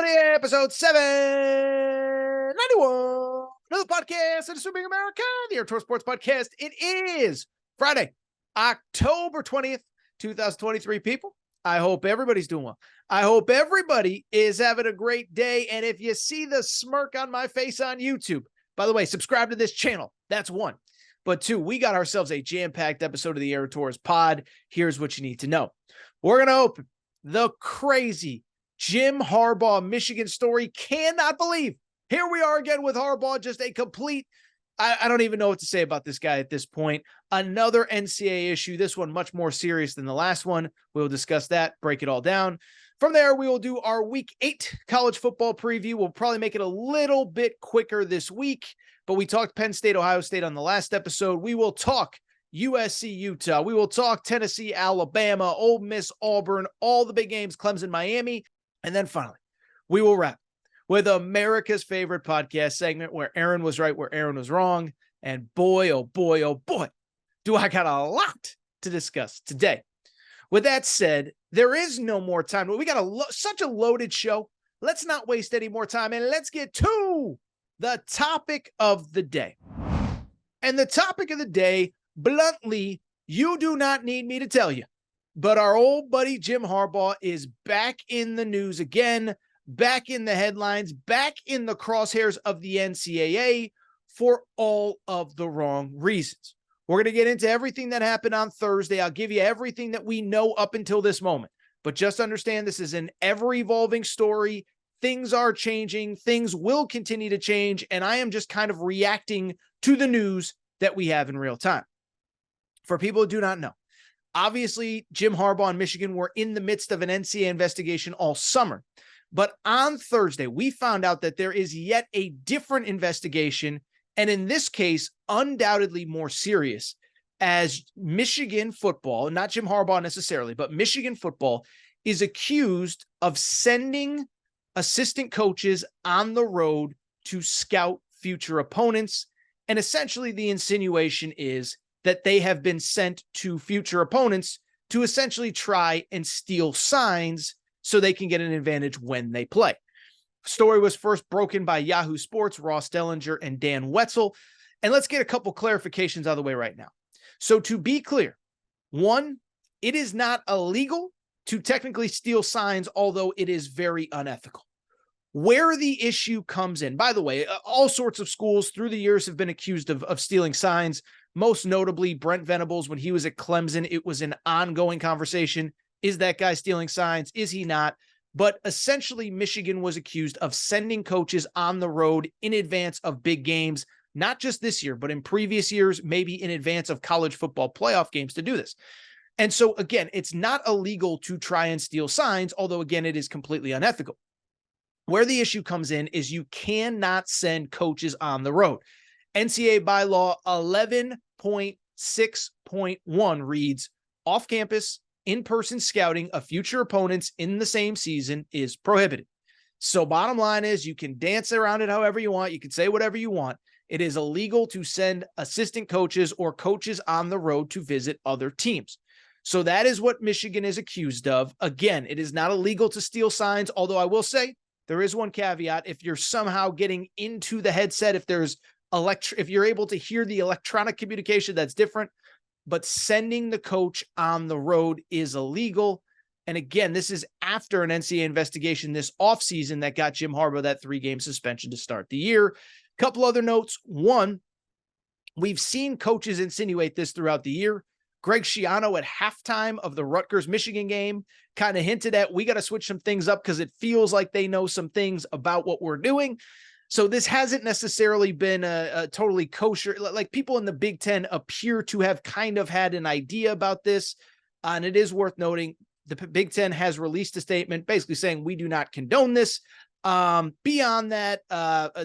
everybody, episode 791 another podcast of Assuming America, the Air Tour Sports Podcast. It is Friday, October 20th, 2023, people. I hope everybody's doing well. I hope everybody is having a great day. And if you see the smirk on my face on YouTube, by the way, subscribe to this channel. That's one. But two, we got ourselves a jam-packed episode of the Air Tours pod. Here's what you need to know. We're going to open the crazy Jim Harbaugh Michigan story. Cannot believe. Here we are again with Harbaugh, just a complete, I don't even know what to say about this guy at this point. Another NCAA issue, this one much more serious than the last one. We'll discuss that, break it all down. From there, we will do our Week 8 college football preview. We'll probably make it a little bit quicker this week, but we talked Penn State, Ohio State on the last episode. We will talk USC, Utah. We will talk Tennessee, Alabama, Ole Miss, Auburn, all the big games, Clemson-Miami. And then finally, we will wrap with America's favorite podcast segment where Aaron was right, where Aaron was wrong. And boy, oh boy, oh boy, do I got a lot to discuss today. With that said, there is no more time. We got such a loaded show. Let's not waste any more time, and let's get to the topic of the day. And the topic of the day, bluntly, you do not need me to tell you, but our old buddy Jim Harbaugh is back in the news again, back in the headlines, back in the crosshairs of the NCAA for all of the wrong reasons. We're going to get into everything that happened on Thursday. I'll give you everything that we know up until this moment. But just understand this is an ever-evolving story. Things are changing. Things will continue to change. And I am just kind of reacting to the news that we have in real time. For people who do not know, obviously, Jim Harbaugh and Michigan were in the midst of an NCAA investigation all summer. But on Thursday, we found out that there is yet a different investigation, and in this case, undoubtedly more serious, as Michigan football, not Jim Harbaugh necessarily, but Michigan football is accused of sending assistant coaches on the road to scout future opponents. And essentially, the insinuation is that they have been sent to future opponents to essentially try and steal signs so they can get an advantage when they play. Story was first broken by Yahoo Sports, Ross Dellinger, and Dan Wetzel. And let's get a couple clarifications out of the way right now. So to be clear, one, it is not illegal to technically steal signs, although it is very unethical. Where the issue comes in, by the way, all sorts of schools through the years have been accused of stealing signs. Most notably, Brent Venables, when he was at Clemson, it was an ongoing conversation. Is that guy stealing signs? Is he not? But essentially, Michigan was accused of sending coaches on the road in advance of big games, not just this year, but in previous years, maybe in advance of college football playoff games to do this. And so, again, it's not illegal to try and steal signs, although, again, it is completely unethical. Where the issue comes in is you cannot send coaches on the road. NCAA bylaw 11.6.1 reads, off-campus, in-person scouting of future opponents in the same season is prohibited. So bottom line is you can dance around it however you want. You can say whatever you want. It is illegal to send assistant coaches or coaches on the road to visit other teams. So that is what Michigan is accused of. Again, it is not illegal to steal signs, although I will say there is one caveat. If you're somehow getting into the headset, if you're able to hear the electronic communication, that's different. But sending the coach on the road is illegal. And again, this is after an NCAA investigation this offseason that got Jim Harbaugh that 3-game suspension to start the year. Couple other notes. One, we've seen coaches insinuate this throughout the year. Greg Schiano at halftime of the Rutgers-Michigan game kind of hinted at, we got to switch some things up because it feels like they know some things about what we're doing. So this hasn't necessarily been a totally kosher. Like people in the Big Ten appear to have kind of had an idea about this. And it is worth noting the Big Ten has released a statement basically saying we do not condone this. Beyond that,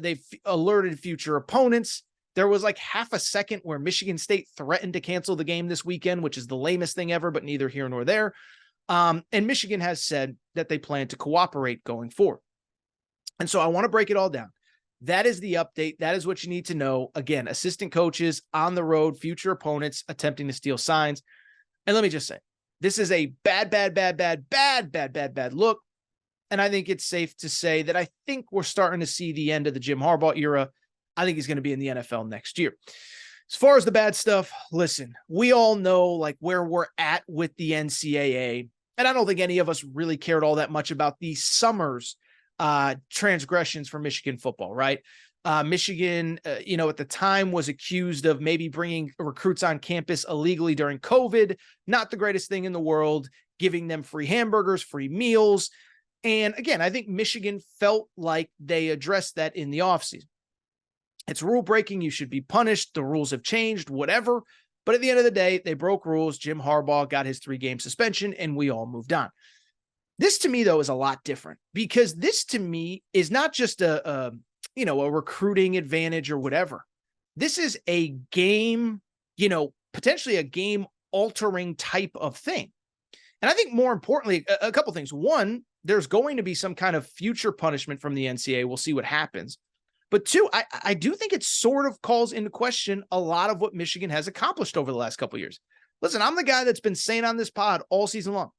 they've alerted future opponents. There was like half a second where Michigan State threatened to cancel the game this weekend, which is the lamest thing ever, but neither here nor there. And Michigan has said that they plan to cooperate going forward. And so I want to break it all down. That is the update. That is what you need to know. Again, assistant coaches on the road, future opponents attempting to steal signs. And let me just say, this is a bad look And I think it's safe to say that I think we're starting to see the end of the Jim Harbaugh era. I think he's going to be in the NFL next year. As far as the bad stuff, listen, we all know like where we're at with the NCAA. And I don't think any of us really cared all that much about the summer's transgressions for Michigan football, right? Michigan, at the time was accused of maybe bringing recruits on campus illegally during COVID. Not the greatest thing in the world, giving them free hamburgers, free meals. And again, I think Michigan felt like they addressed that in the offseason. It's rule breaking. You should be punished. The rules have changed, whatever. But at the end of the day, they broke rules. Jim Harbaugh got his 3-game suspension and we all moved on. This to me, though, is a lot different because this to me is not just a recruiting advantage or whatever. This is a game, potentially a game altering type of thing. And I think more importantly, a couple things. One, there's going to be some kind of future punishment from the NCAA. We'll see what happens. But two, I do think it sort of calls into question a lot of what Michigan has accomplished over the last couple of years. Listen, I'm the guy that's been saying on this pod all season long,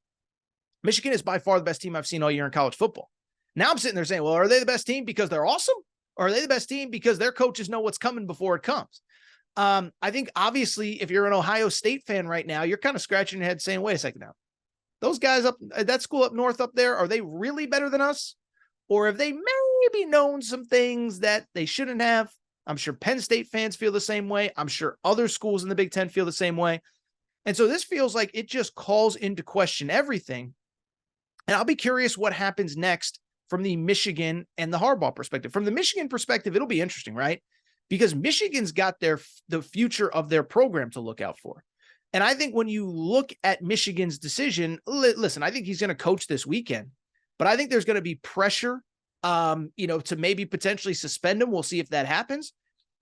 Michigan is by far the best team I've seen all year in college football. Now I'm sitting there saying, well, are they the best team because they're awesome? Or are they the best team because their coaches know what's coming before it comes? I think obviously if you're an Ohio State fan right now, you're kind of scratching your head saying, wait a second now, those guys up at that school up north up there, are they really better than us? Or have they maybe known some things that they shouldn't have? I'm sure Penn State fans feel the same way. I'm sure other schools in the Big Ten feel the same way. And so this feels like it just calls into question everything. And I'll be curious what happens next from the Michigan and the Harbaugh perspective. From the Michigan perspective, it'll be interesting, right? Because Michigan's got the future of their program to look out for. And I think when you look at Michigan's decision, listen, I think he's going to coach this weekend, but I think there's going to be pressure, to maybe potentially suspend him. We'll see if that happens.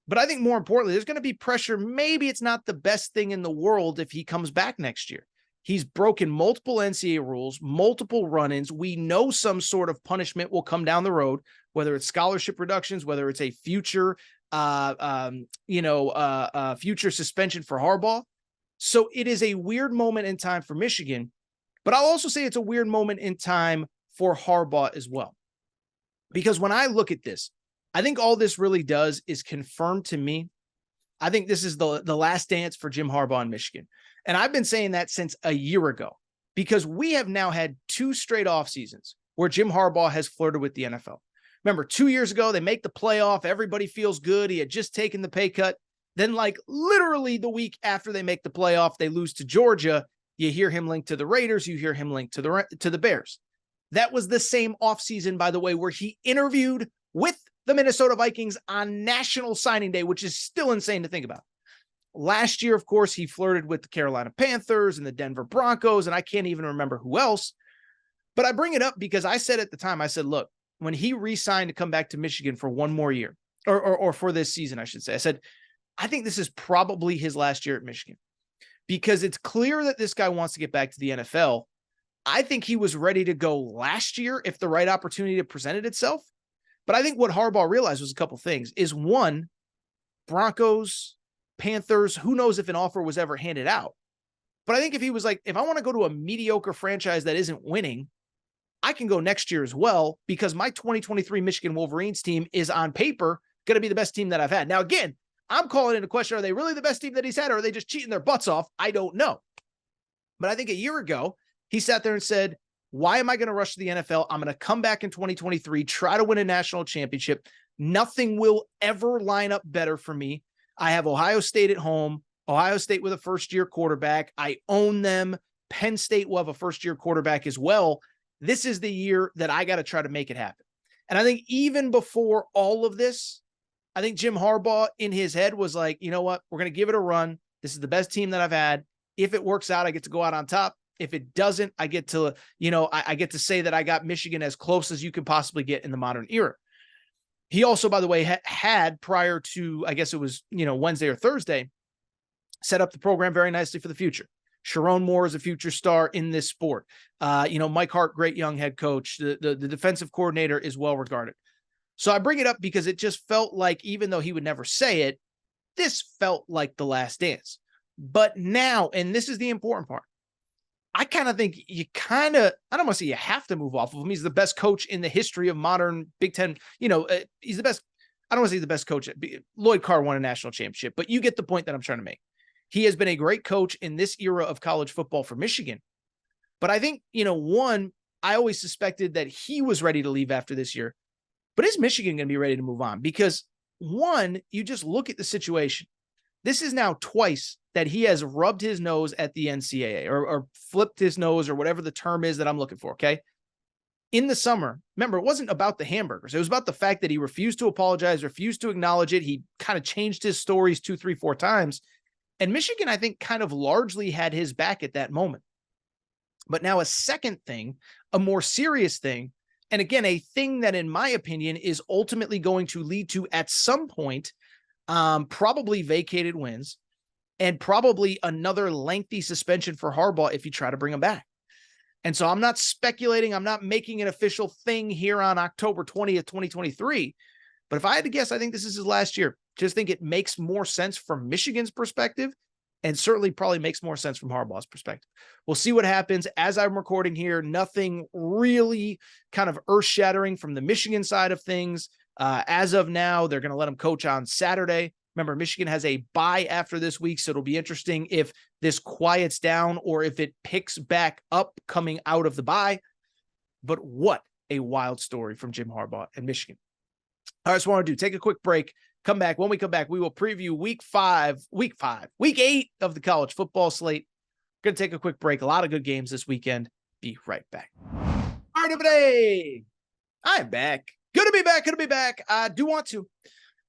But I think more importantly, there's going to be pressure. Maybe it's not the best thing in the world if he comes back next year. He's broken multiple NCAA rules, multiple run-ins. We know some sort of punishment will come down the road, whether it's scholarship reductions, whether it's a future, future suspension for Harbaugh. So it is a weird moment in time for Michigan, but I'll also say it's a weird moment in time for Harbaugh as well. Because when I look at this, I think all this really does is confirm to me, I think this is the last dance for Jim Harbaugh in Michigan. And I've been saying that since a year ago, because we have now had 2 straight off seasons where Jim Harbaugh has flirted with the NFL. Remember, 2 years ago, they make the playoff. Everybody feels good. He had just taken the pay cut. Then like literally the week after they make the playoff, they lose to Georgia. You hear him linked to the Raiders. You hear him linked to the Bears. That was the same offseason, by the way, where he interviewed with the Minnesota Vikings on National Signing Day, which is still insane to think about. Last year, of course, he flirted with the Carolina Panthers and the Denver Broncos, and I can't even remember who else. But I bring it up because I said at the time, I said, look, when he re-signed to come back to Michigan for one more year, or for this season, I should say, I said, I think this is probably his last year at Michigan because it's clear that this guy wants to get back to the NFL. I think he was ready to go last year if the right opportunity presented itself. But I think what Harbaugh realized was a couple things. Is one, Broncos, Panthers, who knows if an offer was ever handed out. But I think if he was like, if I want to go to a mediocre franchise that isn't winning, I can go next year as well because my 2023 Michigan Wolverines team is on paper going to be the best team that I've had. Now, again, I'm calling into question, are they really the best team that he's had or are they just cheating their butts off? I don't know. But I think a year ago, he sat there and said, why am I going to rush to the NFL? I'm going to come back in 2023, try to win a national championship. Nothing will ever line up better for me. I have Ohio State at home, Ohio State with a first-year quarterback. I own them. Penn State will have a first-year quarterback as well. This is the year that I got to try to make it happen. And I think even before all of this, I think Jim Harbaugh in his head was like, you know what? We're going to give it a run. This is the best team that I've had. If it works out, I get to go out on top. If it doesn't, I get to, I get to say that I got Michigan as close as you can possibly get in the modern era. He also, by the way, had prior to, I guess it was, Wednesday or Thursday, set up the program very nicely for the future. Sharon Moore is a future star in this sport. Mike Hart, great young head coach. The defensive coordinator is well regarded. So I bring it up because it just felt like, even though he would never say it, this felt like the last dance. But now, and this is the important part, I kind of think I don't want to say you have to move off of him. He's the best coach in the history of modern Big Ten. He's the best. I don't want to say the best coach. Lloyd Carr won a national championship, but you get the point that I'm trying to make. He has been a great coach in this era of college football for Michigan. But I think, one, I always suspected that he was ready to leave after this year. But is Michigan going to be ready to move on? Because, one, you just look at the situation. This is now twice that he has rubbed his nose at the NCAA or flipped his nose or whatever the term is that I'm looking for, okay? In the summer, remember, it wasn't about the hamburgers. It was about the fact that he refused to apologize, refused to acknowledge it. He kind of changed his stories 2, 3, 4 times. And Michigan, I think, kind of largely had his back at that moment. But now a second thing, a more serious thing, and again, a thing that, in my opinion, is ultimately going to lead to, at some point, probably vacated wins and probably another lengthy suspension for Harbaugh if you try to bring him back. And so I'm not speculating. I'm not making an official thing here on October 20th, 2023. But if I had to guess, I think this is his last year. Just think it makes more sense from Michigan's perspective and certainly probably makes more sense from Harbaugh's perspective. We'll see what happens. As I'm recording here, nothing really kind of earth-shattering from the Michigan side of things. As of now, they're going to let him coach on Saturday. Remember, Michigan has a bye after this week, so it'll be interesting if this quiets down or if it picks back up coming out of the bye. But what a wild story from Jim Harbaugh and Michigan. All right, so what I want to do, take a quick break. Come back. When we come back, we will preview week 8 of the college football slate. Going to take a quick break. A lot of good games this weekend. Be right back. All right, everybody. I'm back. Good to be back. I do want to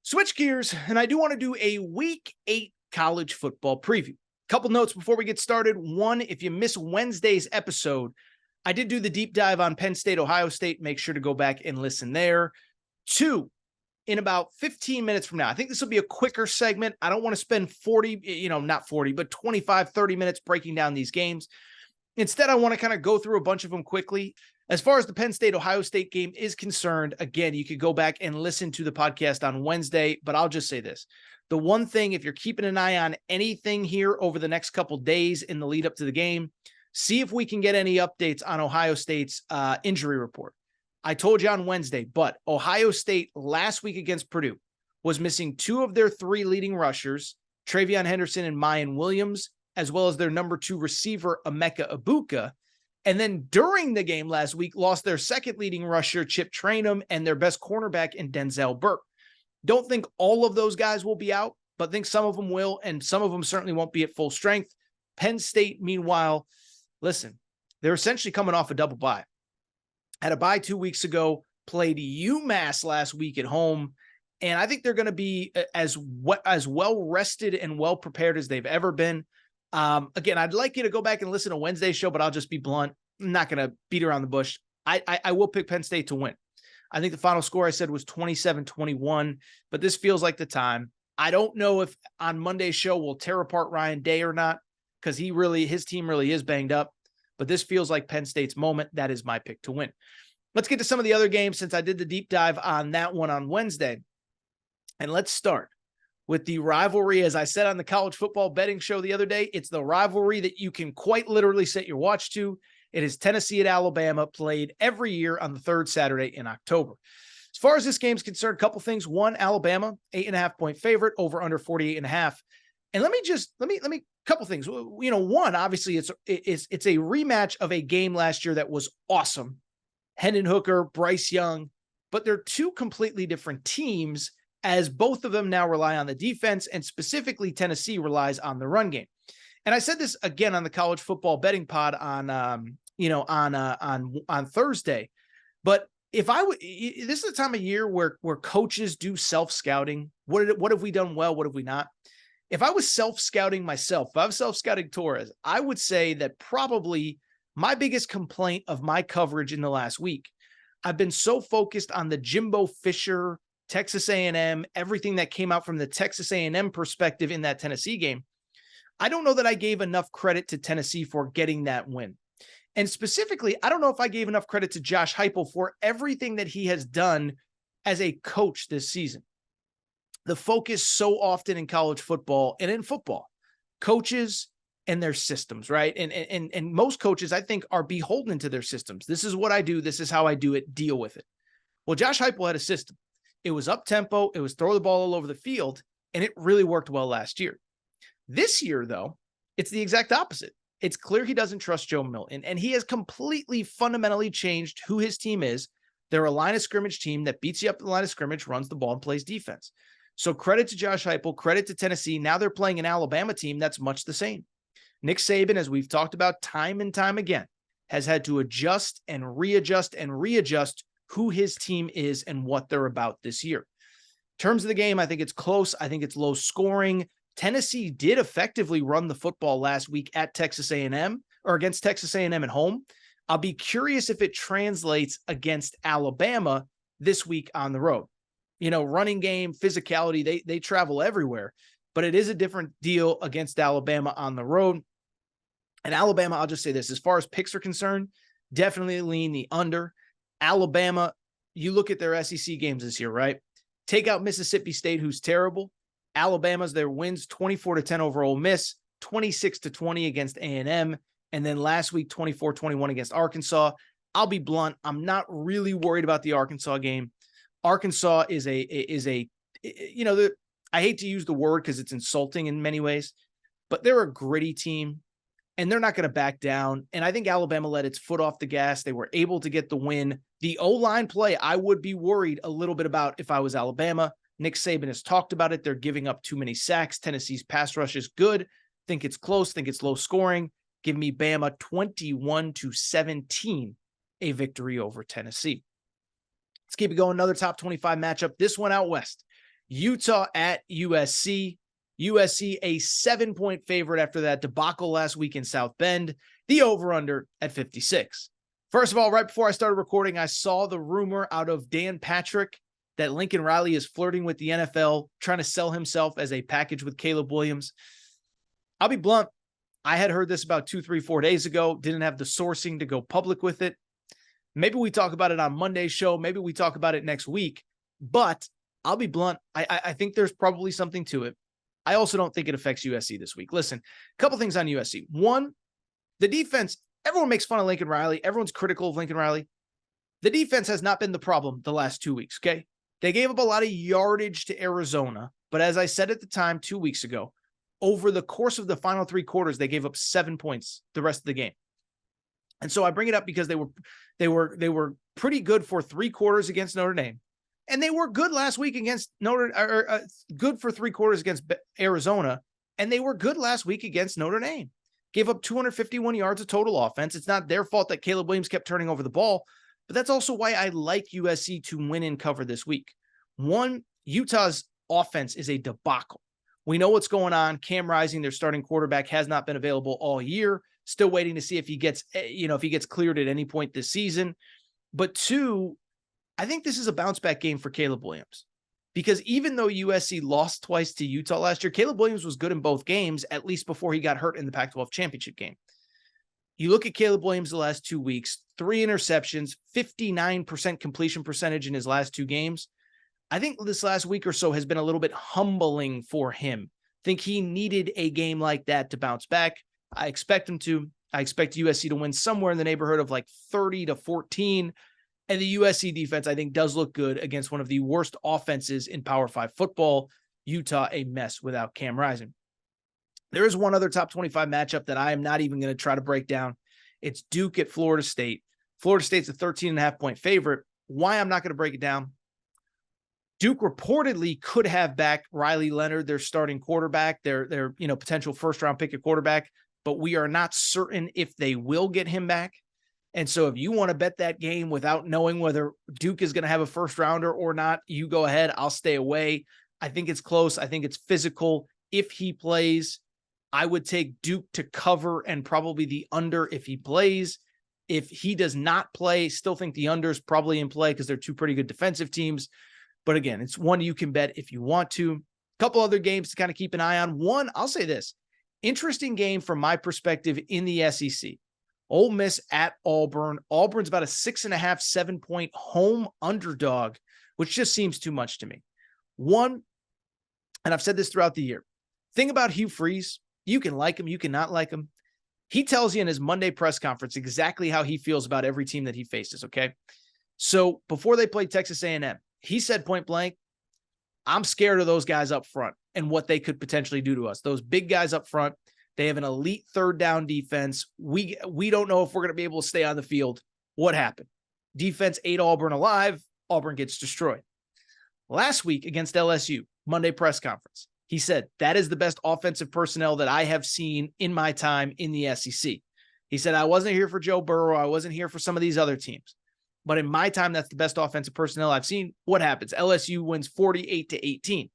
switch gears, and I do want to do a week 8 college football preview. Couple notes before we get started. One, if you missed Wednesday's episode, I did do the deep dive on Penn State, Ohio State. Make sure to go back and listen there. 2, in about 15 minutes from now, I think this will be a quicker segment. I don't want to spend 25, 30 minutes breaking down these games. Instead, I want to kind of go through a bunch of them quickly. As far as the Penn State, Ohio State game is concerned, again, you could go back and listen to the podcast on Wednesday, but I'll just say this. The one thing, if you're keeping an eye on anything here over the next couple days in the lead up to the game, see if we can get any updates on Ohio State's injury report. I told you on Wednesday, but Ohio State last week against Purdue was missing 2 of their 3 leading rushers, Travion Henderson and Mayan Williams, as well as their number 2 receiver, Emeka Ibuka. And then during the game last week, lost their second leading rusher, Chip Trayanum, and their best cornerback in Denzel Burke. Don't think all of those guys will be out, but think some of them will, and some of them certainly won't be at full strength. Penn State, meanwhile, listen, they're essentially coming off a double bye. Had a bye 2 weeks ago, played UMass last week at home, and I think they're going to be as well rested and well prepared as they've ever been. Again, I'd like you to go back and listen to Wednesday's show, but I'll just be blunt. I'm not going to beat around the bush. I will pick Penn State to win. I think the final score I said was 27-21, but this feels like the time. I don't know if on Monday's show we'll tear apart Ryan Day or not, because his team really is banged up. But this feels like Penn State's moment. That is my pick to win. Let's get to some of the other games since I did the deep dive on that one on Wednesday. And let's start with the rivalry. As I said on the college football betting show the other day, it's the rivalry that you can quite literally set your watch to. It is Tennessee at Alabama, played every year on the 3rd Saturday in October. As far as this game's concerned, a couple things. One, Alabama, 8.5-point favorite, over under 48.5. And let me couple things. One, obviously it's a rematch of a game last year that was awesome. Hendon Hooker, Bryce Young, but they're 2 completely different teams, as both of them now rely on the defense, and specifically Tennessee relies on the run game. And I said this again on the college football betting pod on Thursday, but if I would, this is the time of year where coaches do self-scouting. What have we done well? What have we not? If I was self-scouting myself, if I was self-scouting Torres, I would say that probably my biggest complaint of my coverage in the last week, I've been so focused on the Jimbo Fisher, Texas A&M, everything that came out from the Texas A&M perspective in that Tennessee game. I don't know that I gave enough credit to Tennessee for getting that win. And specifically, I don't know if I gave enough credit to Josh Heupel for everything that he has done as a coach this season. The focus so often in college football and in football, coaches and their systems, right? And most coaches, I think, are beholden to their systems. This is what I do. This is how I do it. Deal with it. Well, Josh Heupel had a system. It was up-tempo. It was throw the ball all over the field, and it really worked well last year. This year, though, it's the exact opposite. It's clear he doesn't trust Joe Milton, and he has completely fundamentally changed who his team is. They're a line of scrimmage team that beats you up at the line of scrimmage, runs the ball, and plays defense. So credit to Josh Heupel, credit to Tennessee. Now they're playing an Alabama team that's much the same. Nick Saban, as we've talked about time and time again, has had to adjust and readjust who his team is and what they're about this year. In terms of the game, I think it's close. I think it's low scoring. Tennessee did effectively run the football last week at Texas A&M or against Texas A&M at home. I'll be curious if it translates against Alabama this week on the road. You know, running game, physicality, they travel everywhere, but it is a different deal against Alabama on the road. And Alabama, I'll just say this, as far as picks are concerned, definitely lean the under. Alabama, you look at their SEC games this year, right? Take out Mississippi State, who's terrible. Alabama's their wins 24-10 over Ole Miss, 26-20 against A&M, and then last week 24-21 against Arkansas. I'll be blunt, I'm not really worried about the Arkansas game. Arkansas is a you know, I hate to use the word because it's insulting in many ways, but they're a gritty team and they're not going to back down. And I think Alabama let its foot off the gas. They were able to get the win. The O-line play, I would be worried a little bit about if I was Alabama. Nick Saban has talked about it. They're giving up too many sacks. Tennessee's pass rush is good. Think it's close. Think it's low scoring. Give me Bama 21-17, a victory over Tennessee. Let's keep it going. Another top 25 matchup. This one out west. Utah at USC. USC a 7-point favorite after that debacle last week in South Bend. The over-under at 56. First of all, right before I started recording, I saw the rumor out of Dan Patrick that Lincoln Riley is flirting with the NFL, trying to sell himself as a package with Caleb Williams. I'll be blunt. I had heard this about 2, 3, 4 days ago. Didn't have the sourcing to go public with it. Maybe we talk about it on Monday's show. Maybe we talk about it next week. But I'll be blunt. I think there's probably something to it. I also don't think it affects USC this week. Listen, a couple things on USC. One, the defense. Everyone makes fun of Lincoln Riley. Everyone's critical of Lincoln Riley. The defense has not been the problem the last 2 weeks, okay? They gave up a lot of yardage to Arizona, but as I said at the time 2 weeks ago, over the course of the final 3 quarters, they gave up 7 points the rest of the game. And so I bring it up because they were pretty good for 3 quarters against Notre Dame. And they were good last week against good for 3 quarters against Arizona. And they were good last week against Notre Dame. Gave up 251 yards of total offense. It's not their fault that Caleb Williams kept turning over the ball, but that's also why I like USC to win and cover this week. One, Utah's offense is a debacle. We know what's going on. Cam Rising, their starting quarterback, has not been available all year. Still waiting to see if he gets cleared at any point this season. But two, I think this is a bounce back game for Caleb Williams. Because even though USC lost twice to Utah last year, Caleb Williams was good in both games, at least before he got hurt in the Pac-12 championship game. You look at Caleb Williams the last 2 weeks, 3 interceptions, 59% completion percentage in his last 2 games. I think this last week or so has been a little bit humbling for him. I think he needed a game like that to bounce back. I expect him to. I expect USC to win somewhere in the neighborhood of like 30-14. And the USC defense, I think, does look good against one of the worst offenses in Power 5 football. Utah, a mess without Cam Rising. There is one other top 25 matchup that I am not even going to try to break down. It's Duke at Florida State. Florida State's a 13.5-point favorite. Why I'm not going to break it down? Duke reportedly could have back Riley Leonard, their starting quarterback, their potential first-round pick at quarterback, but we are not certain if they will get him back. And so if you want to bet that game without knowing whether Duke is going to have a first rounder or not, you go ahead. I'll stay away. I think it's close. I think it's physical. If he plays, I would take Duke to cover and probably the under if he plays. If he does not play, still think the under is probably in play because they're 2 pretty good defensive teams. But again, it's one you can bet if you want to. A couple other games to kind of keep an eye on. One, I'll say this. Interesting game from my perspective in the SEC. Ole Miss at Auburn. Auburn's about a 6.5, 7-point home underdog, which just seems too much to me. One, and I've said this throughout the year, thing about Hugh Freeze, You can like him, you cannot like him. He tells you in his Monday press conference exactly how he feels about every team that he faces, okay? So before they played Texas A&M, he said point blank, I'm scared of those guys up front and what they could potentially do to us. Those big guys up front, they have an elite third down defense. We don't know if we're going to be able to stay on the field. What happened? Defense ate Auburn alive. Auburn gets destroyed. Last week against LSU, Monday press conference, he said, that is the best offensive personnel that I have seen in my time in the SEC. He said, I wasn't here for Joe Burrow. I wasn't here for some of these other teams. But in my time, that's the best offensive personnel I've seen. What happens? LSU wins 48-18.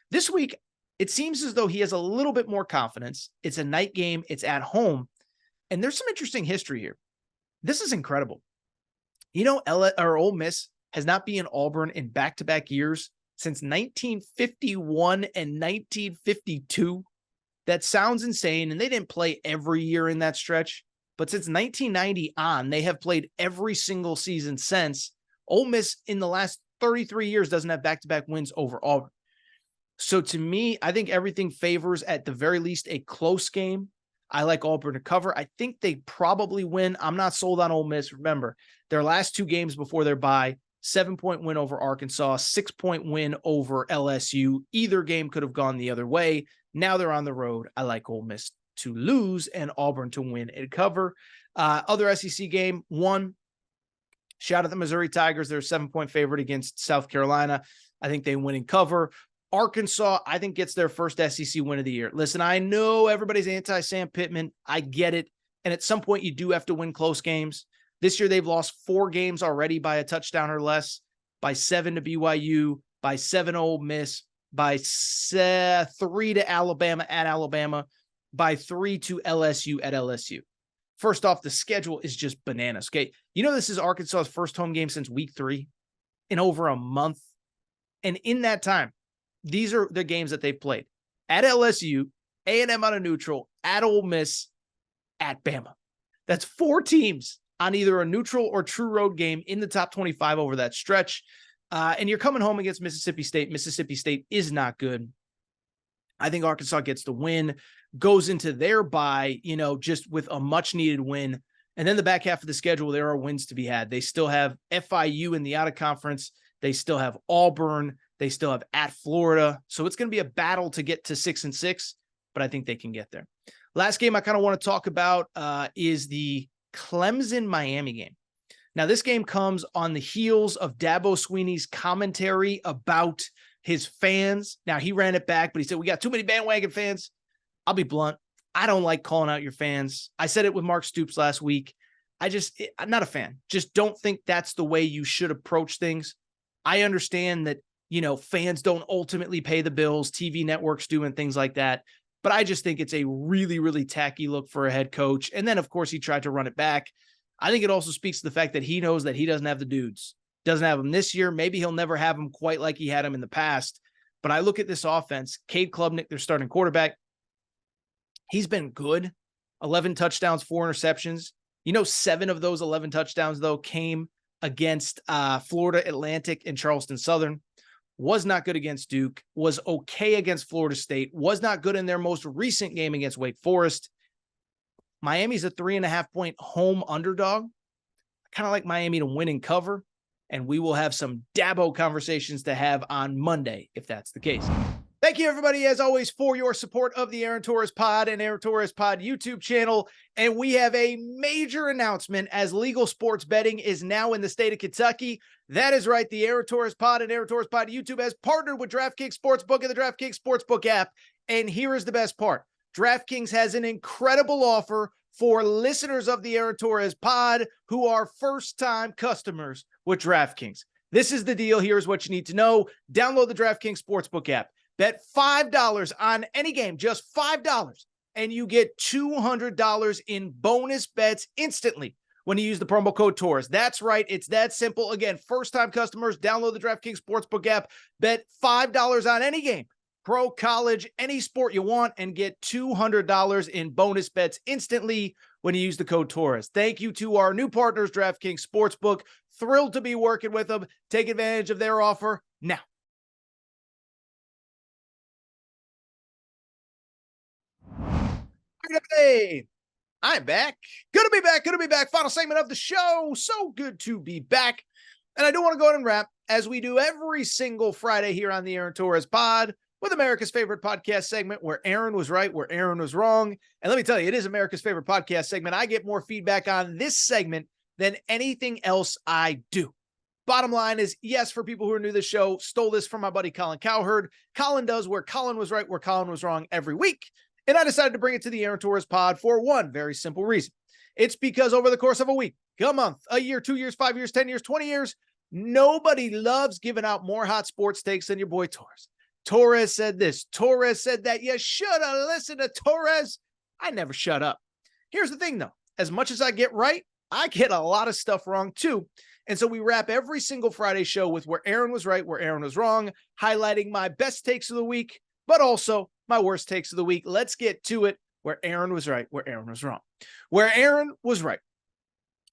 This week, it seems as though he has a little bit more confidence. It's a night game. It's at home. And there's some interesting history here. This is incredible. You know, Ole Miss has not been in Auburn in back-to-back years since 1951 and 1952. That sounds insane, and they didn't play every year in that stretch. But since 1990 on, they have played every single season since. Ole Miss in the last 33 years doesn't have back-to-back wins over Auburn. So to me, I think everything favors at the very least a close game. I like Auburn to cover. I think they probably win. I'm not sold on Ole Miss. Remember, their last two games before their bye, 7-point win over Arkansas, 6-point win over LSU. Either game could have gone the other way. Now they're on the road. I like Ole Miss to lose and Auburn to win and cover. Other SEC game, one. Shout out the Missouri Tigers. They're a 7-point favorite against South Carolina. I think they win and cover. Arkansas, I think, gets their first SEC win of the year. Listen, I know everybody's anti-Sam Pittman. I get it. And at some point, you do have to win close games. This year, they've lost 4 games already by a touchdown or less, by 7 to BYU, by 7 Ole Miss, by 3 to Alabama at Alabama, by 3 to LSU at LSU. First off, the schedule is just bananas. Okay. You know, this is Arkansas's first home game since week 3 in over a month. And in that time, these are the games that they've played at LSU, A&M on a neutral, at Ole Miss, at Bama. That's 4 teams on either a neutral or true road game in the top 25 over that stretch. And you're coming home against Mississippi State. Mississippi State is not good. I think Arkansas gets the win, goes into their bye, just with a much needed win. And then the back half of the schedule, there are wins to be had. They still have FIU in the out of conference. They still have Auburn. They still have at Florida. So it's going to be a battle to get to 6-6, but I think they can get there. Last game I kind of want to talk about is the Clemson-Miami game. Now, this game comes on the heels of Dabo Swinney's commentary about his fans. Now, he ran it back, but he said, we got too many bandwagon fans. I'll be blunt. I don't like calling out your fans. I said it with Mark Stoops last week. I'm not a fan. Just don't think that's the way you should approach things. I understand that, fans don't ultimately pay the bills. TV networks do and things like that. But I just think it's a really, really tacky look for a head coach. And then, of course, he tried to run it back. I think it also speaks to the fact that he knows that he doesn't have the dudes. Doesn't have them this year. Maybe he'll never have them quite like he had them in the past. But I look at this offense. Cade Klubnik, their starting quarterback, he's been good. 11 touchdowns, 4 interceptions. 7 of those 11 touchdowns, though, came against Florida Atlantic and Charleston Southern. Was not good against Duke. Was okay against Florida State. Was not good in their most recent game against Wake Forest. Miami's a 3.5-point home underdog. I kind of like Miami to win and cover. And we will have some Dabo conversations to have on Monday, if that's the case. Thank you, everybody, as always, for your support of the Aaron Torres Pod and Aaron Torres Pod YouTube channel. And we have a major announcement as legal sports betting is now in the state of Kentucky. That is right. The Aaron Torres Pod and Aaron Torres Pod YouTube has partnered with DraftKings Sportsbook and the DraftKings Sportsbook app. And here is the best part. DraftKings has an incredible offer for listeners of the Aaron Torres Pod who are first-time customers with DraftKings. This is the deal. Here's what you need to know. Download the DraftKings Sportsbook app. Bet $5 on any game, just $5, and you get $200 in bonus bets instantly when you use the promo code Torres. That's right. It's that simple. Again, first-time customers, download the DraftKings Sportsbook app. Bet $5 on any game, pro, college, any sport you want, and get $200 in bonus bets instantly when you use the code Torres. Thank you to our new partners, DraftKings Sportsbook. Thrilled to be working with them. Take advantage of their offer now. Hey, I'm back. Good to be back. Good to be back. Final segment of the show. So good to be back. And I do want to go ahead and wrap, as we do every single Friday here on the Aaron Torres Pod, with America's favorite podcast segment where Aaron was right, where Aaron was wrong. And let me tell you, it is America's favorite podcast segment. I get more feedback on this segment than anything else I do. Bottom line is, yes, for people who are new to the show, stole this from my buddy Colin Cowherd. Colin does where Colin was right, where Colin was wrong every week. And I decided to bring it to the Aaron Torres Pod for one very simple reason. It's because over the course of a week, a month, a year, 2 years, 5 years, 10 years, 20 years, nobody loves giving out more hot sports takes than your boy Torres. Torres said this. Torres said that. You should have listened to Torres. I never shut up. Here's the thing, though. As much as I get right, I get a lot of stuff wrong, too. And so we wrap every single Friday show with where Aaron was right, where Aaron was wrong, highlighting my best takes of the week, but also my worst takes of the week. Let's get to it. Where Aaron was right, where Aaron was wrong. Where Aaron was right.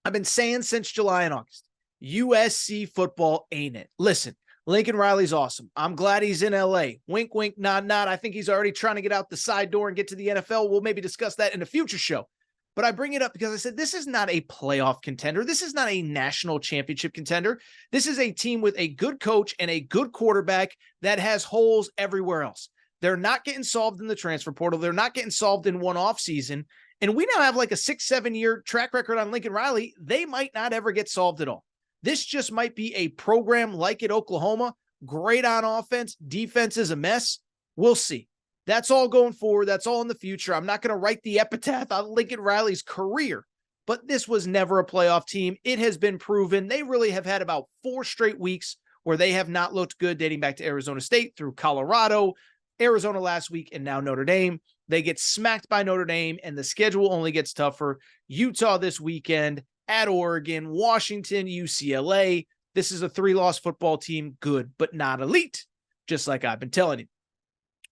I've been saying since July and August, USC football ain't it. Listen, Lincoln Riley's awesome. I'm glad he's in LA. Wink, wink, nod, nod. I think he's already trying to get out the side door and get to the NFL. We'll maybe discuss that in a future show. But I bring it up because I said, this is not a playoff contender. This is not a national championship contender. This is a team with a good coach and a good quarterback that has holes everywhere else. They're not getting solved in the transfer portal. They're not getting solved in one off season. And we now have like a 6-7 year track record on Lincoln Riley. They might not ever get solved at all. This just might be a program like at Oklahoma. Great on offense. Defense is a mess. We'll see. That's all going forward. That's all in the future. I'm not going to write the epitaph on Lincoln Riley's career, but this was never a playoff team. It has been proven. They really have had about 4 straight weeks where they have not looked good, dating back to Arizona State, through Colorado, Arizona last week, and now Notre Dame. They get smacked by Notre Dame, and the schedule only gets tougher. Utah this weekend, at Oregon, Washington, UCLA. This is a 3-loss football team, good, but not elite, just like I've been telling you.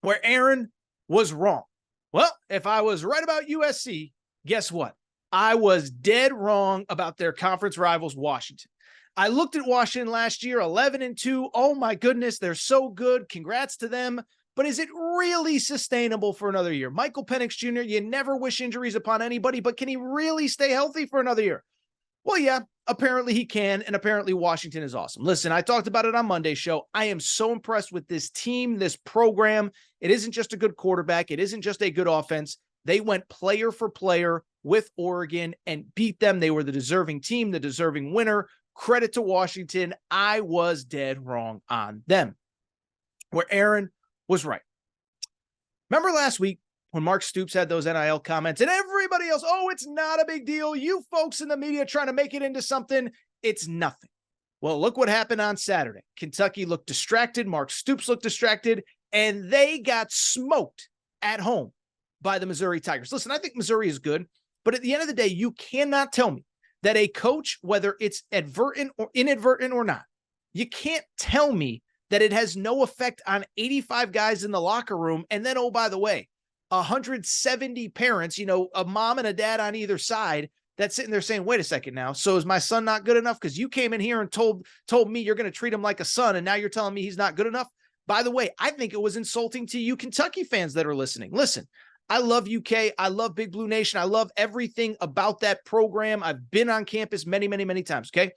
Where Aaron was wrong. Well, if I was right about USC, guess what? I was dead wrong about their conference rivals, Washington. I looked at Washington last year, 11-2. Oh my goodness, they're so good. Congrats to them. But is it really sustainable for another year? Michael Penix Jr., you never wish injuries upon anybody, but can he really stay healthy for another year? Well, yeah, apparently he can, and apparently Washington is awesome. Listen, I talked about it on Monday's show. I am so impressed with this team, this program. It isn't just a good quarterback. It isn't just a good offense. They went player for player with Oregon and beat them. They were the deserving team, the deserving winner. Credit to Washington. I was dead wrong on them. Where Aaron was right. Remember last week when Mark Stoops had those NIL comments and everybody else, oh, it's not a big deal. You folks in the media trying to make it into something. It's nothing. Well, look what happened on Saturday. Kentucky looked distracted. Mark Stoops looked distracted, and they got smoked at home by the Missouri Tigers. Listen, I think Missouri is good, but at the end of the day, you cannot tell me that a coach, whether it's advertent or inadvertent or not, you can't tell me that it has no effect on 85 guys in the locker room. And then, oh, by the way, 170 parents, a mom and a dad on either side, that's sitting there saying, wait a second now. So is my son not good enough? Because you came in here and told me you're going to treat him like a son, and now you're telling me he's not good enough. By the way, I think it was insulting to you Kentucky fans that are listening. Listen, I love UK. I love Big Blue Nation. I love everything about that program. I've been on campus many, many, many times. Okay.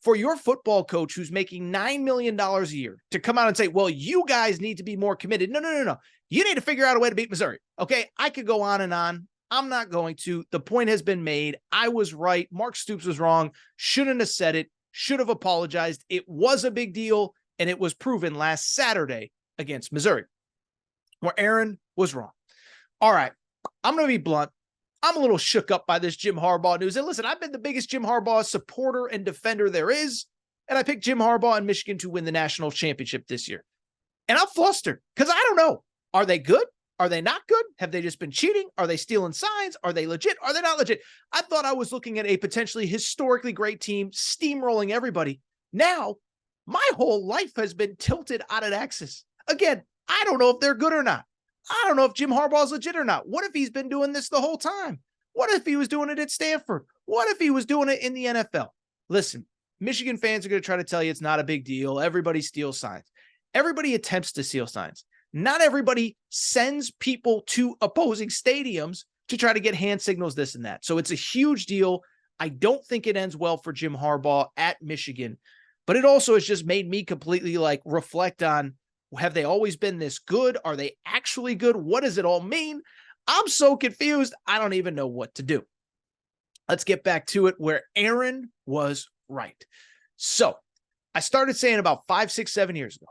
For your football coach who's making $9 million a year to come out and say, well, you guys need to be more committed. No. You need to figure out a way to beat Missouri. Okay. I could go on and on. I'm not going to. The point has been made. I was right. Mark Stoops was wrong. Shouldn't have said it. Should have apologized. It was a big deal, and it was proven last Saturday against Missouri, where Aaron was wrong. All right. I'm going to be blunt. I'm a little shook up by this Jim Harbaugh news. And listen, I've been the biggest Jim Harbaugh supporter and defender there is, and I picked Jim Harbaugh and Michigan to win the national championship this year. And I'm flustered because I don't know. Are they good? Are they not good? Have they just been cheating? Are they stealing signs? Are they legit? Are they not legit? I thought I was looking at a potentially historically great team steamrolling everybody. Now, my whole life has been tilted out of axis. Again, I don't know if they're good or not. I don't know if Jim Harbaugh is legit or not. What if he's been doing this the whole time? What if he was doing it at Stanford? What if he was doing it in the NFL? Listen, Michigan fans are going to try to tell you it's not a big deal. Everybody steals signs. Everybody attempts to steal signs. Not everybody sends people to opposing stadiums to try to get hand signals, this and that. So it's a huge deal. I don't think it ends well for Jim Harbaugh at Michigan, but it also has just made me completely like reflect on, have they always been this good? Are they actually good? What does it all mean? I'm so confused. I don't even know what to do. Let's get back to it where Aaron was right. So I started saying about 5, 6, 7 years ago,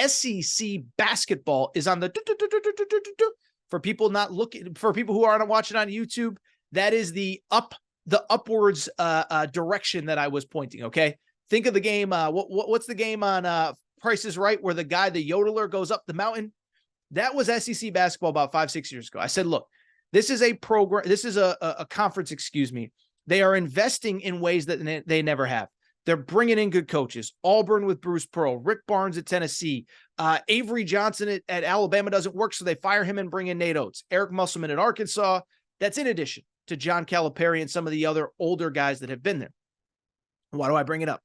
SEC basketball is on the, for people not looking, for people who aren't watching on YouTube, that is the upwards direction that I was pointing. Okay. Think of the game. What's the game on Price is Right, where the guy, the yodeler, goes up the mountain? That was SEC basketball about 5, 6 years ago. I said, look, this is a program. This is a conference, excuse me. They are investing in ways that they never have. They're bringing in good coaches. Auburn with Bruce Pearl, Rick Barnes at Tennessee, Avery Johnson at Alabama doesn't work, so they fire him and bring in Nate Oates. Eric Musselman at Arkansas. That's in addition to John Calipari and some of the other older guys that have been there. Why do I bring it up?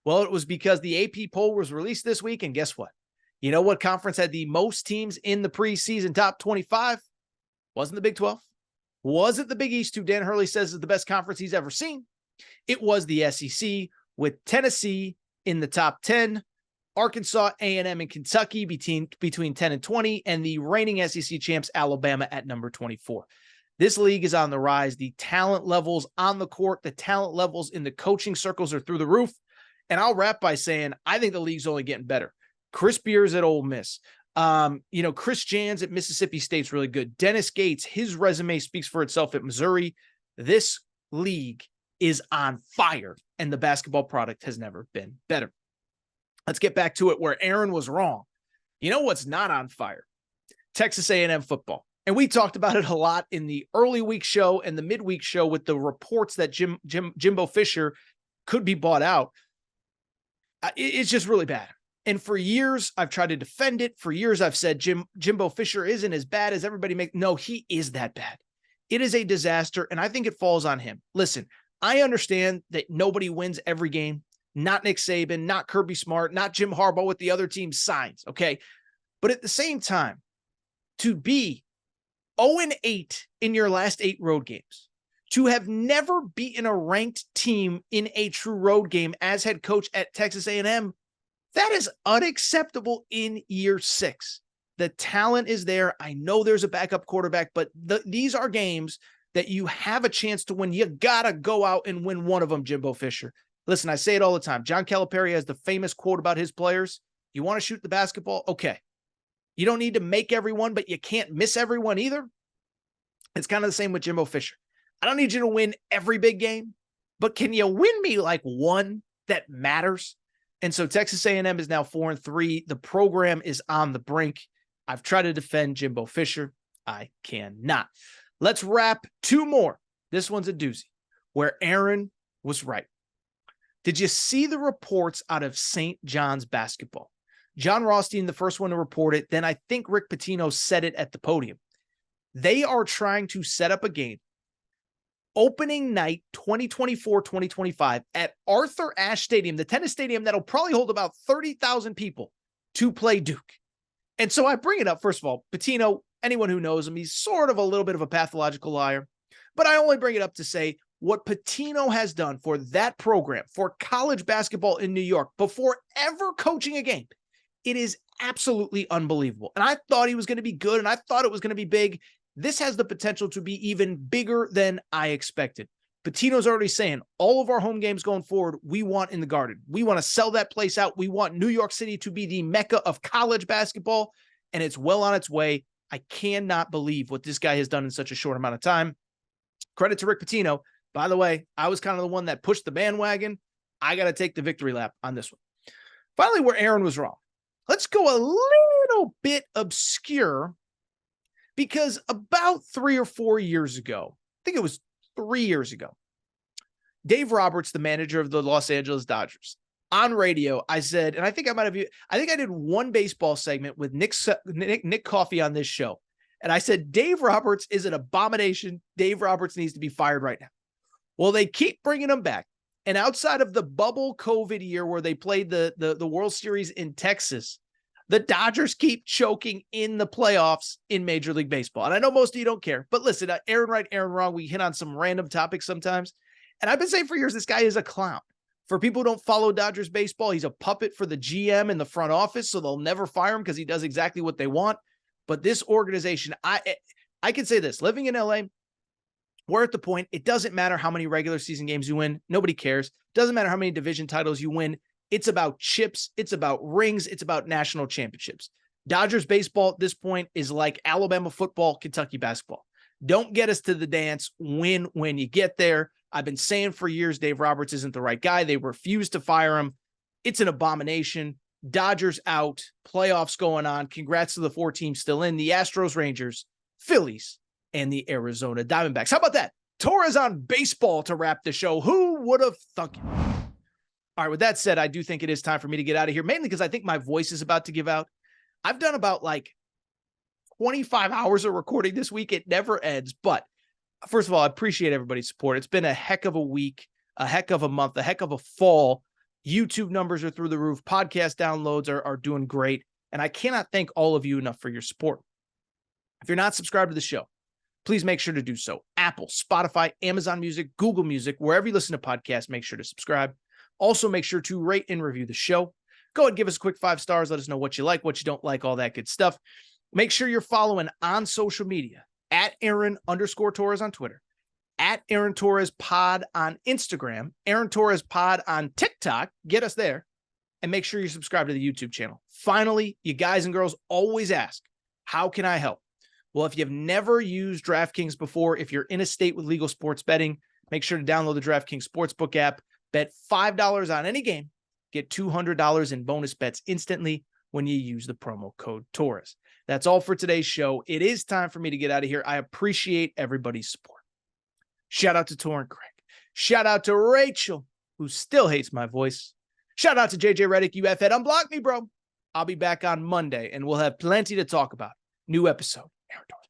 Well, it was because the AP poll was released this week, and guess what? You know what conference had the most teams in the preseason top 25? Wasn't the Big 12. Wasn't the Big East, who Dan Hurley says is the best conference he's ever seen. It was the SEC, with Tennessee in the top 10, Arkansas, A&M, and Kentucky between 10 and 20, and the reigning SEC champs, Alabama, at number 24. This league is on the rise. The talent levels on the court, the talent levels in the coaching circles are through the roof. And I'll wrap by saying, I think the league's only getting better. Chris Beers at Ole Miss. Chris Jans at Mississippi State's really good. Dennis Gates, his resume speaks for itself at Missouri. This league is on fire, and the basketball product has never been better. Let's get back to it where Aaron was wrong. You know what's not on fire? Texas A&M football. And we talked about it a lot in the early week show and the midweek show with the reports that Jimbo Fisher could be bought out. It's just really bad. And for years, I've tried to defend it. For years, I've said Jimbo Fisher isn't as bad as everybody makes. No, he is that bad. It is a disaster, and I think it falls on him. Listen, I understand that nobody wins every game. Not Nick Saban, not Kirby Smart, not Jim Harbaugh with the other team's signs, okay? But at the same time, to be 0-8 in your last 8 road games, to have never beaten a ranked team in a true road game as head coach at Texas A&M, that is unacceptable in year 6. The talent is there. I know there's a backup quarterback, but these are games that you have a chance to win. You got to go out and win one of them, Jimbo Fisher. Listen, I say it all the time. John Calipari has the famous quote about his players. You want to shoot the basketball? Okay. You don't need to make everyone, but you can't miss everyone either. It's kind of the same with Jimbo Fisher. I don't need you to win every big game, but can you win me like one that matters? And so Texas A&M is now 4-3. The program is on the brink. I've tried to defend Jimbo Fisher. I cannot. Let's wrap 2 more. This one's a doozy, where Aaron was right. Did you see the reports out of St. John's basketball? John Rothstein, the first one to report it. Then I think Rick Pitino said it at the podium. They are trying to set up a game opening night 2024-2025 at Arthur Ashe Stadium, the tennis stadium that'll probably hold about 30,000 people, to play Duke. And so I bring it up. First of all, Pitino, anyone who knows him, he's sort of a little bit of a pathological liar. But I only bring it up to say what Pitino has done for that program, for college basketball in New York, before ever coaching a game. It is absolutely unbelievable. And I thought he was going to be good, and I thought it was going to be big. This has the potential to be even bigger than I expected. Pitino's already saying all of our home games going forward, we want in the Garden. We want to sell that place out. We want New York City to be the mecca of college basketball, and it's well on its way. I cannot believe what this guy has done in such a short amount of time. Credit to Rick Pitino. By the way, I was kind of the one that pushed the bandwagon. I got to take the victory lap on this one. Finally, where Aaron was wrong. Let's go a little bit obscure, because about 3 or 4 years ago, I think it was 3 years ago, Dave Roberts, the manager of the Los Angeles Dodgers, on radio, I said, and I think I did one baseball segment with Nick Coffey on this show. And I said, Dave Roberts is an abomination. Dave Roberts needs to be fired right now. Well, they keep bringing him back. And outside of the bubble COVID year where they played the World Series in Texas, The Dodgers keep choking in the playoffs in Major League Baseball. And I know most of you don't care, but listen, Aaron right, Aaron wrong, we hit on some random topics sometimes. And I've been saying for years, this guy is a clown. For people who don't follow Dodgers baseball, he's a puppet for the GM in the front office, so they'll never fire him because he does exactly what they want. But this organization, I can say this, living in LA, we're at the point, it doesn't matter how many regular season games you win. Nobody cares. Doesn't matter how many division titles you win. It's about chips. It's about rings. It's about national championships. Dodgers baseball at this point is like Alabama football, Kentucky basketball. Don't get us to the dance. Win when you get there. I've been saying for years, Dave Roberts isn't the right guy. They refuse to fire him. It's an abomination. Dodgers out. Playoffs going on. Congrats to the 4 teams still in. The Astros, Rangers, Phillies, and the Arizona Diamondbacks. How about that? Torres on baseball to wrap the show. Who would have thunk it? All right, with that said, I do think it is time for me to get out of here, mainly because I think my voice is about to give out. I've done about 25 hours of recording this week. It never ends. But first of all, I appreciate everybody's support. It's been a heck of a week, a heck of a month, a heck of a fall. YouTube numbers are through the roof. Podcast downloads are doing great. And I cannot thank all of you enough for your support. If you're not subscribed to the show, please make sure to do so. Apple, Spotify, Amazon Music, Google Music, wherever you listen to podcasts, make sure to subscribe. Also, make sure to rate and review the show. Go ahead and give us a quick 5 stars. Let us know what you like, what you don't like, all that good stuff. Make sure you're following on social media at Aaron_Torres on Twitter, at Aaron Torres Pod on Instagram, Aaron Torres Pod on TikTok. Get us there. And make sure you subscribe to the YouTube channel. Finally, you guys and girls always ask, how can I help? Well, if you've never used DraftKings before, if you're in a state with legal sports betting, make sure to download the DraftKings Sportsbook app. Bet $5 on any game. Get $200 in bonus bets instantly when you use the promo code Torres. That's all for today's show. It is time for me to get out of here. I appreciate everybody's support. Shout out to Torrin Craig. Shout out to Rachel, who still hates my voice. Shout out to JJ Redick. You F-head. Unblock me, bro. I'll be back on Monday, and we'll have plenty to talk about. New episode. Aaron Torres.